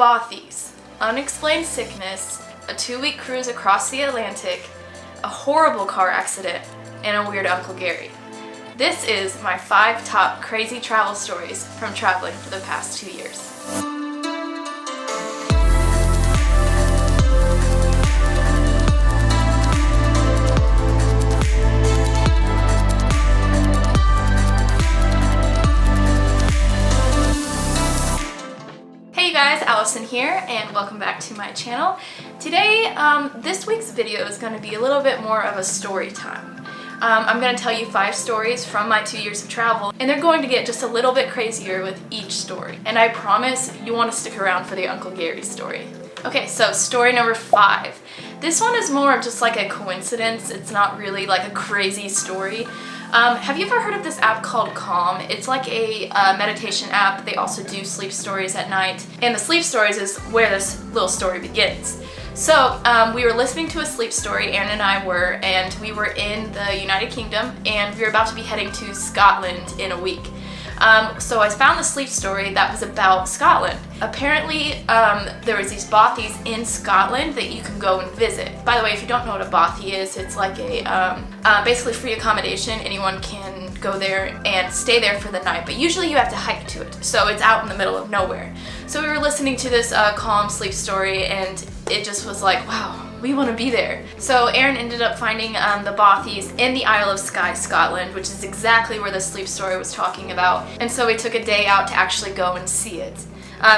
bothies, unexplained sickness, a 2-week cruise across the Atlantic, a horrible car accident, and a weird Uncle Gary. This is my 5 top crazy travel stories from traveling for the past 2 years. Hey guys, Allison here, and welcome back to my channel. Today, this week's video is going to be a little bit more of a story time. I'm going to tell you 5 stories from my 2 years of travel, and they're going to get just a little bit crazier with each story. And I promise you want to stick around for the Uncle Gary story. Okay, so story number 5. This one is more of just like a coincidence. It's not really like a crazy story. Have you ever heard of this app called Calm? It's like a meditation app. They also do sleep stories at night. And the sleep stories is where this little story begins. So we were listening to a sleep story, Aaron and I were, and we were in the United Kingdom, and we were about to be heading to Scotland in a week. So I found the sleep story that was about Scotland. Apparently, there was these bothies in Scotland that you can go and visit. By the way, if you don't know what a bothy is, it's like a basically free accommodation. Anyone can go there and stay there for the night, but usually you have to hike to it. So it's out in the middle of nowhere. So we were listening to this calm sleep story, and it just was like, wow, we want to be there. So Aaron ended up finding the bothies in the Isle of Skye, Scotland, which is exactly where the sleep story was talking about. And so we took a day out to actually go and see it.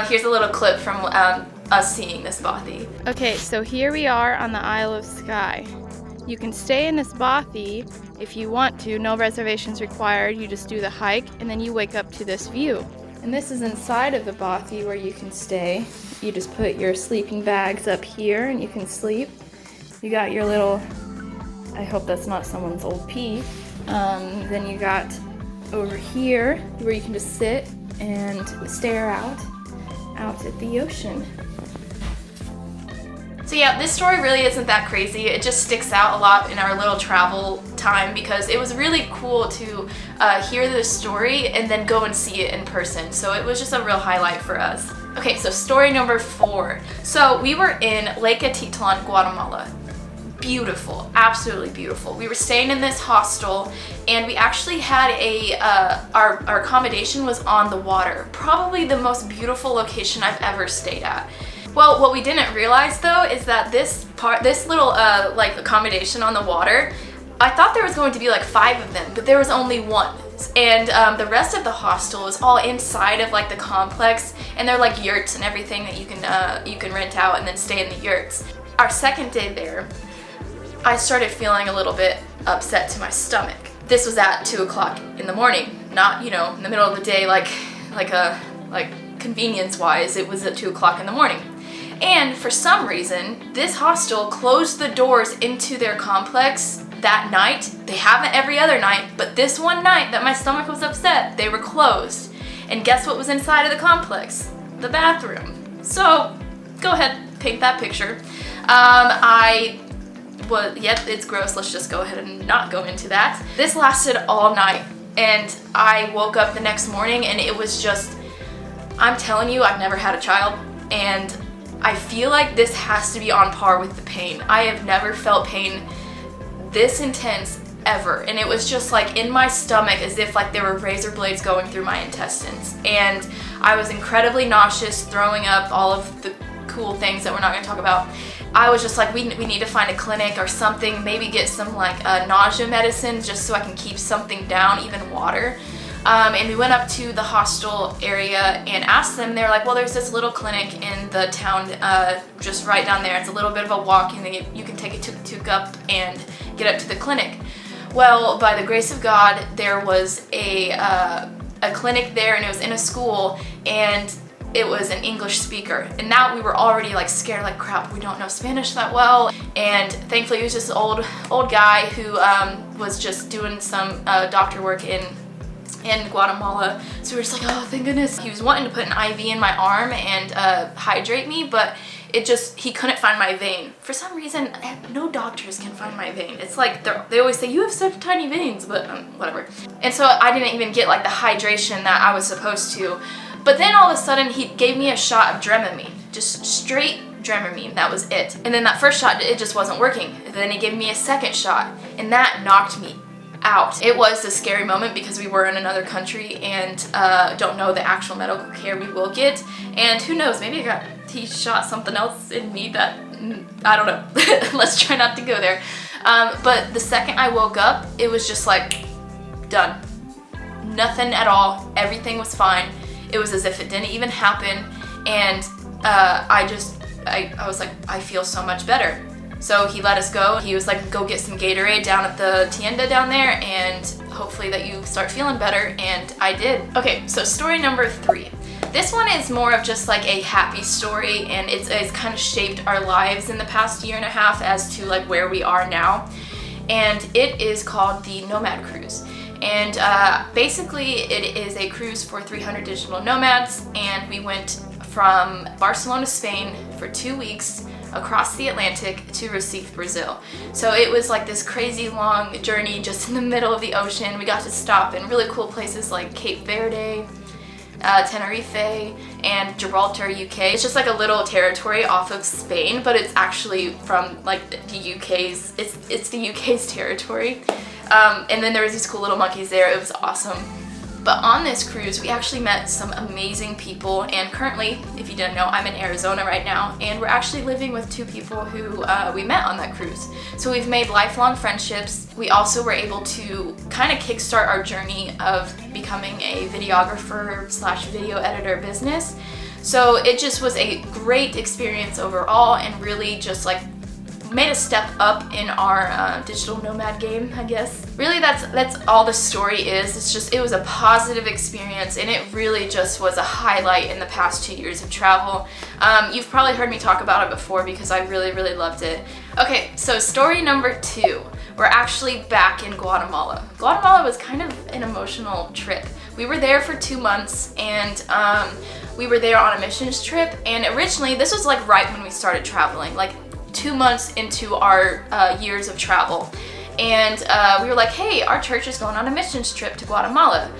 Here's a little clip from us seeing this bothy. Okay, so here we are on the Isle of Skye. You can stay in this bothy if you want to. No reservations required. You just do the hike, and then you wake up to this view. And this is inside of the bothy where you can stay. You just put your sleeping bags up here and you can sleep. You got your little, I hope that's not someone's old pee. Then you got over here where you can just sit and stare out at the ocean. So yeah, this story really isn't that crazy. It just sticks out a lot in our little travel time because it was really cool to hear this story and then go and see it in person. So it was just a real highlight for us. Okay, so story number 4. So we were in Lake Atitlan, Guatemala. Beautiful, absolutely beautiful. We were staying in this hostel, and we actually had our accommodation was on the water. Probably the most beautiful location I've ever stayed at. Well, what we didn't realize though is that this little like accommodation on the water, I thought there was going to be like 5 of them, but there was only 1. And the rest of the hostel is all inside of like the complex, and they're like yurts and everything that you can rent out and then stay in the yurts. Our second day there, I started feeling a little bit upset to my stomach. This was at 2 o'clock in the morning, not, you know, in the middle of the day like convenience wise. It was at 2 o'clock in the morning. And for some reason, this hostel closed the doors into their complex that night. They haven't every other night, but this one night that my stomach was upset, they were closed. And guess what was inside of the complex? The bathroom. So, go ahead, paint that picture. Yep, it's gross. Let's just go ahead and not go into that. This lasted all night, and I woke up the next morning, and it was just, I'm telling you, I've never had a child, and I feel like this has to be on par with the pain. I have never felt pain this intense ever, and it was just like in my stomach as if like there were razor blades going through my intestines, and I was incredibly nauseous, throwing up, all of the cool things that we're not going to talk about. I was just like, we need to find a clinic or something, maybe get some like nausea medicine just so I can keep something down, even water. And we went up to the hostel area and asked them. They were like, well, there's this little clinic in the town just right down there. It's a little bit of a walk, and you can take a tuk-tuk up and get up to the clinic. Well, by the grace of God, there was a clinic there, and it was in a school, and it was an English speaker. And now we were already like scared, like crap, we don't know Spanish that well. And thankfully he was just an old guy who was just doing some doctor work in Guatemala. So we were just like, oh, thank goodness. He was wanting to put an IV in my arm and hydrate me, but he couldn't find my vein. For some reason, no doctors can find my vein. It's like, they always say, you have such tiny veins, but whatever. And so I didn't even get like the hydration that I was supposed to. But then all of a sudden, he gave me a shot of Dramamine. just straight Dramamine, that was it. And then that first shot, it just wasn't working. Then he gave me a second shot, and that knocked me out. It was a scary moment because we were in another country and don't know the actual medical care we will get. And who knows, maybe he shot something else in me that, I don't know. Let's try not to go there. But the second I woke up, it was just like, done. Nothing at all. Everything was fine. It was as if it didn't even happen. And I was like, I feel so much better. So he let us go. He was like, go get some Gatorade down at the tienda down there and hopefully that you start feeling better, and I did. Okay, so story number 3. This one is more of just like a happy story, and it's kind of shaped our lives in the past year and a half as to like where we are now. And it is called the Nomad Cruise. And basically it is a cruise for 300 digital nomads, and we went from Barcelona, Spain for 2 weeks across the Atlantic to Recife, Brazil. So it was like this crazy long journey just in the middle of the ocean. We got to stop in really cool places like Cape Verde, Tenerife, and Gibraltar, UK. It's just like a little territory off of Spain, but it's actually from like the UK's, it's the UK's territory. And then there was these cool little monkeys there. It was awesome. But on this cruise, we actually met some amazing people, and currently, if you didn't know, I'm in Arizona right now, and we're actually living with 2 people who we met on that cruise. So we've made lifelong friendships. We also were able to kind of kickstart our journey of becoming a videographer / video editor business. So it just was a great experience overall, and really just like made a step up in our digital nomad game, I guess. Really, that's all the story is. It's just, it was a positive experience, and it really just was a highlight in the past 2 years of travel. You've probably heard me talk about it before because I really, really loved it. Okay, so story number 2. We're actually back in Guatemala. Guatemala was kind of an emotional trip. We were there for 2 months, and we were there on a missions trip, and originally, this was like right when we started traveling, like 2 months into our years of travel. And we were like, hey, our church is going on a missions trip to Guatemala.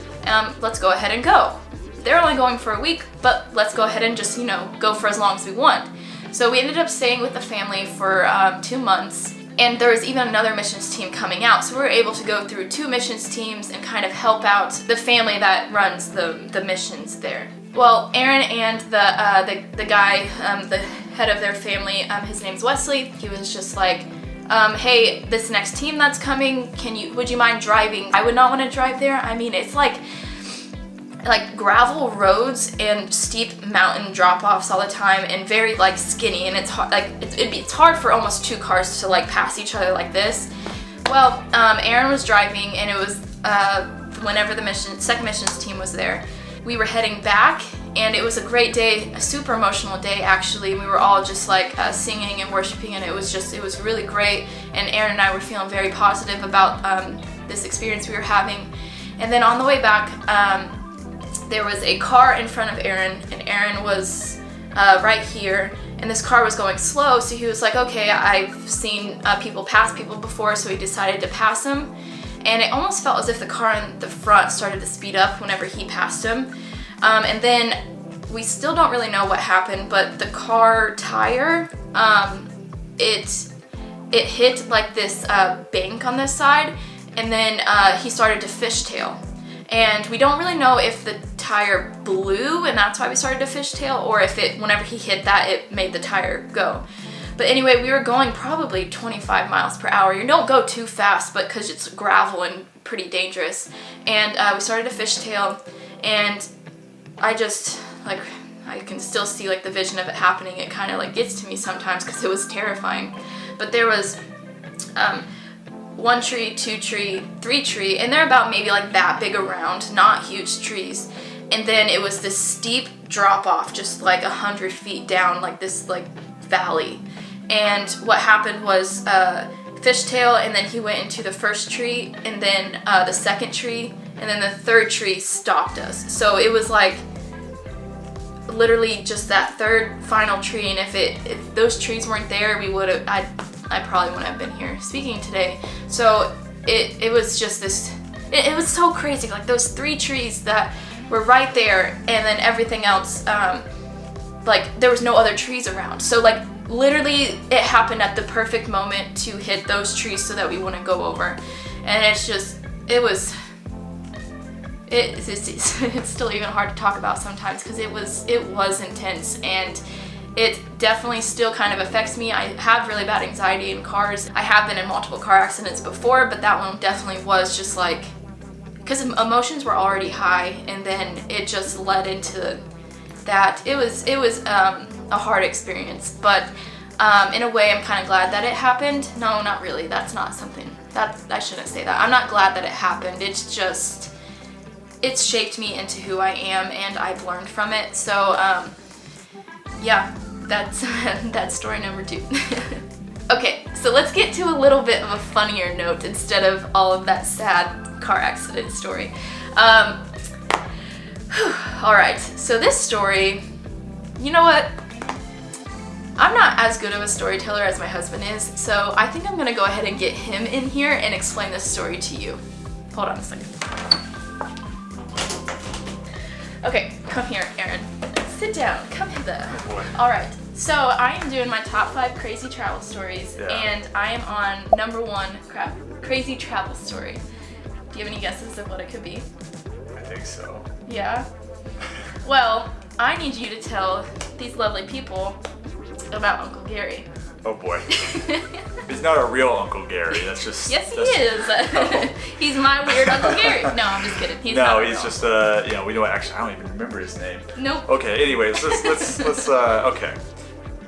Let's go ahead and go. They're only going for a week, but let's go ahead and just, go for as long as we want. So we ended up staying with the family for 2 months, and there was even another missions team coming out. So we were able to go through 2 missions teams and kind of help out the family that runs the missions there. Well, Aaron and the guy, the head of their family, his name's Wesley. He was just like, hey, this next team that's coming, would you mind driving? I would not want to drive there. I mean, it's like gravel roads and steep mountain drop-offs all the time, and very like skinny, and it's hard, it's hard for almost 2 cars to like pass each other like this. Well, Aaron was driving, and it was whenever the second missions team was there. We were heading back, and it was a great day, a super emotional day actually. We were all just like singing and worshiping, and it was really great. And Aaron and I were feeling very positive about this experience we were having. And then on the way back, there was a car in front of Aaron, and Aaron was right here, and this car was going slow, so he was like, okay, I've seen people pass people before, so he decided to pass him. And it almost felt as if the car in the front started to speed up whenever he passed him. And then we still don't really know what happened, but the car tire, it hit like this bank on this side, and then he started to fishtail. And we don't really know if the tire blew and that's why we started to fishtail, or if whenever he hit that, it made the tire go. But anyway, we were going probably 25 miles per hour. You don't go too fast, but because it's gravel and pretty dangerous. And we started to fishtail, and I just, I can still see the vision of it happening. It kind of gets to me sometimes because it was terrifying. But there was 1 tree, 2 tree, 3 tree, and they're about maybe that big around, not huge trees. And then it was this steep drop off, just 100 feet down, this valley. And what happened was fishtail, and then he went into the first tree, and then the second tree, and then the third tree stopped us. So it was literally just that third final tree, and if those trees weren't there, I probably wouldn't have been here speaking today. So it was just this, it was so crazy, those 3 trees that were right there, and then everything else like there was no other trees around. So like literally it happened at the perfect moment to hit those trees so that we wouldn't go over. And it's just, it's still even hard to talk about sometimes because it was intense, and it definitely still kind of affects me. I have really bad anxiety in cars. I have been in multiple car accidents before, but that one definitely was just like, because emotions were already high, and then it just led into that. It was a hard experience, but in a way I'm kind of glad that it happened. No, not really. That's not something, I shouldn't say that. I'm not glad that it happened. It's just, it's shaped me into who I am, and I've learned from it. So yeah, that's story number 2. Okay, so let's get to a little bit of a funnier note instead of all of that sad car accident story. Alright, so this story, you know what? I'm not as good of a storyteller as my husband is, so I think I'm gonna go ahead and get him in here and explain this story to you. Hold on a second. Okay, come here, Aaron. Sit down, come hither. Oh boy. Alright, so I am doing my top 5 crazy travel stories, and I am on number 1, crazy travel story. Do you have any guesses of what it could be? I think so. Yeah? Well, I need you to tell these lovely people about Uncle Gary. Oh boy. He's not a real Uncle Gary. That's just. Yes, he is. Oh. He's my weird Uncle Gary. No, I'm just kidding. He's not he's just we know. Actually, I don't even remember his name. Nope. Okay. Anyways, let's okay.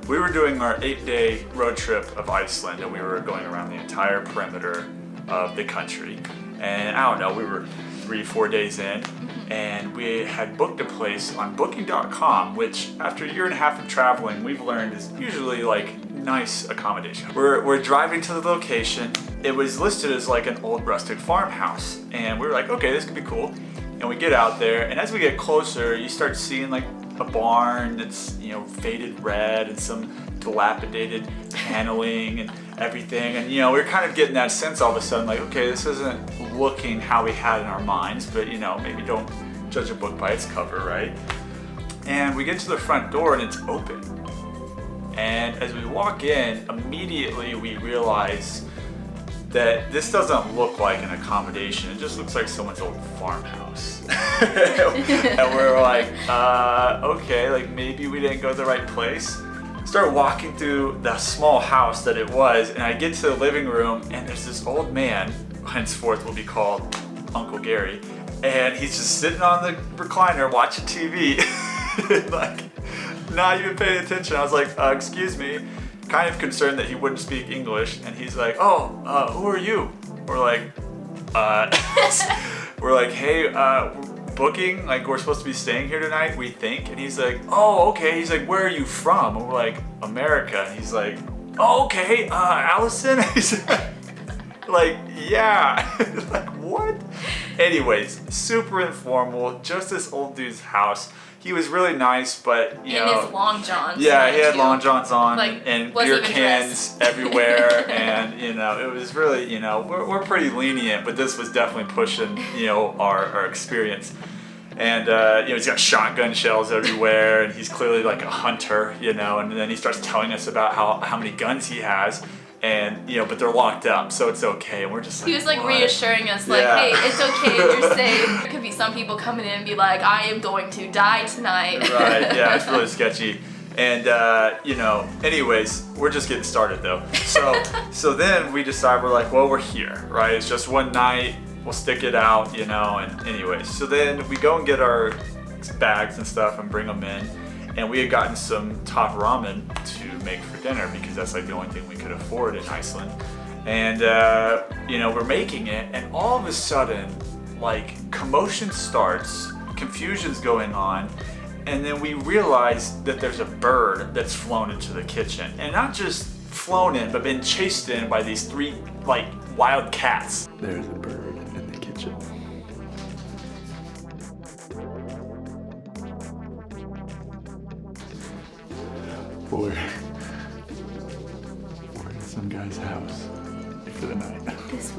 We were doing our 8-day road trip of Iceland, and we were going around the entire perimeter of the country. And I don't know, we were 3-4 days in, and we had booked a place on booking.com, which after a year and a half of traveling, we've learned is usually like nice accommodation. We're driving to the location. It was listed as like an old rustic farmhouse, and we were like, okay, this could be cool. And we get out there, and as we get closer, you start seeing like a barn that's, faded red and some dilapidated paneling and everything. And, we're kind of getting that sense all of a sudden, like, okay, this isn't looking how we had in our minds, but, maybe don't judge a book by its cover, right? And we get to the front door and it's open. And as we walk in, immediately we realize that this doesn't look like an accommodation. It just looks like someone's old farmhouse. And we're like, okay, like maybe we didn't go to the right place. Start walking through the small house that it was, and I get to the living room, and there's this old man, henceforth will be called Uncle Gary, and he's just sitting on the recliner watching TV, like not even paying attention. I was like, excuse me, kind of concerned that he wouldn't speak English, and he's like, who are you? We're like, hey, booking, like we're supposed to be staying here tonight, we think. And he's like, oh, okay. He's like, where are you from? And we're like, America. And he's like, oh, okay, Allison? He's like, yeah. Like, what? Anyways, super informal, just this old dude's house. He was really nice, but in his long johns. Yeah, he had long johns on, like, and beer cans everywhere, and it was really, we're pretty lenient, but this was definitely pushing, our experience. And he's got shotgun shells everywhere, and he's clearly like a hunter, and then he starts telling us about how many guns he has. And but they're locked up, so it's okay. And we're just like, he was like what? reassuring us, like, hey, it's okay, you're safe. There could be some people coming in and be like, I am going to die tonight. Right, yeah, it's really sketchy. And anyways, we're just getting started though. So then we decide, we're like, well, we're here, right? It's just one night, we'll stick it out, and anyways. So then we go and get our bags and stuff and bring them in. And we had gotten some top ramen to make for dinner because that's like the only thing we could afford in Iceland. And, we're making it, and all of a sudden, like, commotion starts, confusion's going on, and then we realize that there's a bird that's flown into the kitchen. And not just flown in, but been chased in by these 3, like, wild cats. There's a bird in the kitchen. We're in some guy's house for the night. This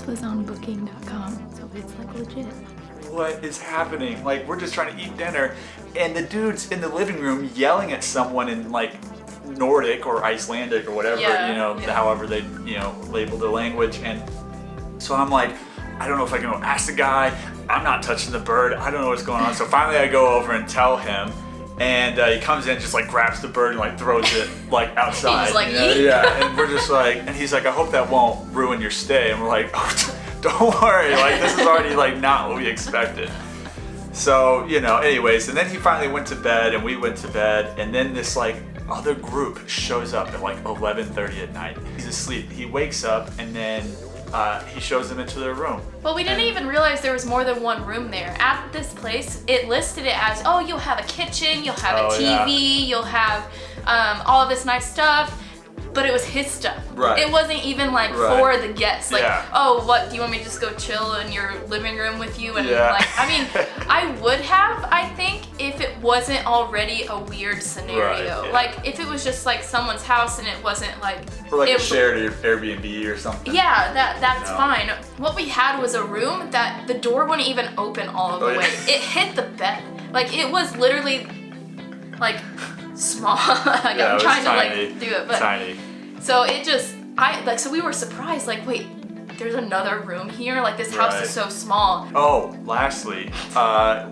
was on booking.com, so it's like legit. what is happening? Like, we're just trying to eat dinner, and the dude's in the living room yelling at someone in like Nordic or Icelandic or whatever, however they, label the language. And so I'm like, I don't know if I can go ask the guy. I'm not touching the bird. I don't know what's going on. So finally I go over and tell him, and he comes in, just like grabs the bird and like throws it like outside. He's like, yeah. And we're just like, and he's like, I hope that won't ruin your stay. And we're like, oh, don't worry. Like, this is already like not what we expected. So, anyways, and then he finally went to bed, and we went to bed, and then this like other group shows up at like 11:30 at night. He's asleep. He wakes up, and then he shows them into their room. Well, we didn't even realize there was more than one room there. At this place, it listed it as, oh, you'll have a kitchen, you'll have a TV, you'll have all of this nice stuff. But it was his stuff. Right. It wasn't even like for the guests. Like, oh, what, do you want me to just go chill in your living room with you? And like, I mean, I would have, I think, if it wasn't already a weird scenario. Right, like, if it was just like someone's house and it wasn't like... Or like a shared Airbnb or something. Yeah, that's fine. What we had was a room that the door wouldn't even open all of the way. It hit the bed. Like, it was literally like... small. Like, I'm trying to like do it, but tiny. So it just, so we were surprised, like, wait, there's another room here? Like, this house is so small. Oh, lastly,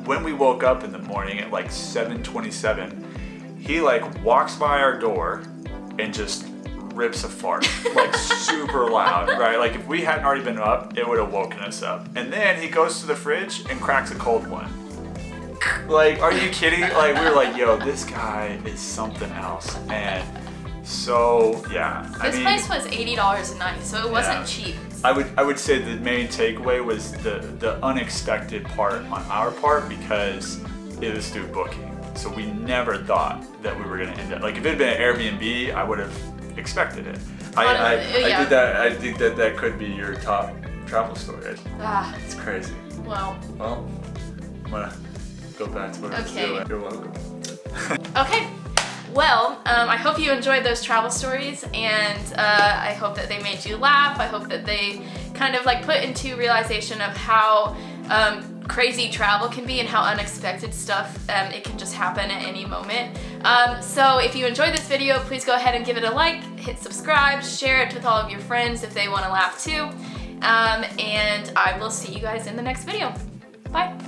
when we woke up in the morning at like 7:27, he like walks by our door and just rips a fart, like super loud, right? Like, if we hadn't already been up, it would have woken us up. And then he goes to the fridge and cracks a cold one. Like, are you kidding? Like, we were like, yo, this guy is something else. And so, yeah. This place was $80 a night, so it wasn't cheap. I would say the main takeaway was the unexpected part on our part, because it was through booking. So we never thought that we were going to end up, like, if it had been an Airbnb, I would have expected it. I think that could be your top travel story. It's crazy. Well, I'm gonna go back to what I was doing. You're welcome. Okay. Well, I hope you enjoyed those travel stories, and I hope that they made you laugh. I hope that they kind of like put into realization of how crazy travel can be and how unexpected stuff it can just happen at any moment. So if you enjoyed this video, please go ahead and give it a like, hit subscribe, share it with all of your friends if they want to laugh too. And I will see you guys in the next video. Bye.